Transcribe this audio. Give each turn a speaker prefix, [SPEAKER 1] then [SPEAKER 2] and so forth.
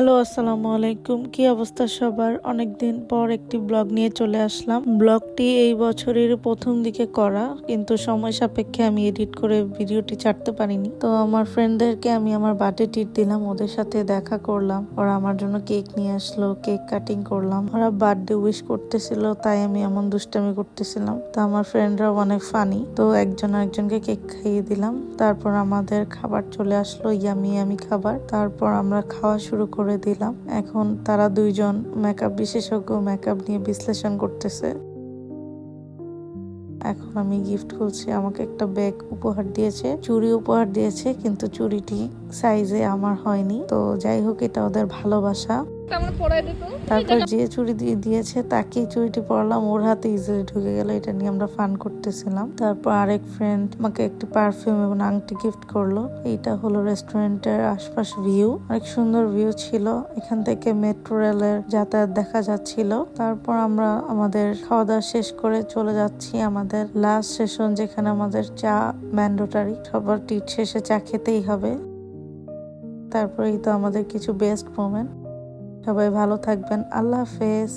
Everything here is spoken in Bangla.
[SPEAKER 1] হ্যালো, আসসালামু আলাইকুম। কি অবস্থা সবার? অনেকদিন পর একটি ব্লগ নিয়ে চলে আসলাম। ব্লগটি এই বছরের প্রথম দিকে করা, কিন্তু সময় সাপেক্ষে আমি এডিট করে ভিডিওটি ছাড়তে পারিনি। তো আমার ফ্রেন্ডদেরকে আমি আমার বার্থডে ট্রিট দিলাম, ওদের সাথে দেখা করলাম। ওরা আমার জন্য কেক নিয়ে আসলো, কেক কাটিং করলাম। ওরা বার্থডে উইশ করতেছিল, তাই আমি এমন দুষ্টামি করতেছিলাম। তো আমার ফ্রেন্ডরা অনেক ফানি, তো একজন আরেকজনকে কেক খাইয়ে দিলাম। তারপর আমাদের খাবার চলে আসলো, ইয়ামি ইয়ামি খাবার। তারপর আমরা খাওয়া শুরু করে দিলাম। এখন তারা দুইজন মেকআপ বিশেষজ্ঞ মেকআপ নিয়ে বিশ্লেষণ করতেছে। এখন আমি গিফট খুলছি। আমাকে একটা ব্যাগ উপহার দিয়েছে, চুড়ি উপহার দিয়েছে, কিন্তু চুড়িটি সাইজে আমার হয়নি। তো যাই হোক, এটা ওদের ভালোবাসা। তারপর যে চুড়ি দিয়েছে তাকেই চুড়িটি পরলাম, ওর হাতে ইজিলি ঢুকে গেল। এটা নিয়ে আমরা ফান করতেছিলাম। তারপর আরেক ফ্রেন্ড আমাকে একটি পারফিউম এবং আংটি গিফট করলো। এইটা হলো রেস্টুরেন্টের আশপাশ ভিউ, অনেক সুন্দর ভিউ ছিল। এখান থেকে মেট্রো রেলের যাতায়াত দেখা যাচ্ছিল। তারপর আমরা আমাদের খাওয়া দাওয়া শেষ করে চলে যাচ্ছি আমাদের লাস্ট সেশন, যেখানে আমাদের চা ম্যান্ডেটরি। সবার ট্রিট শেষে চা খেতেই হবে। তারপরেই তো আমাদের কিছু বেস্ট মোমেন্ট। সবাই ভালো থাকবেন। আল্লাহ হাফেজ।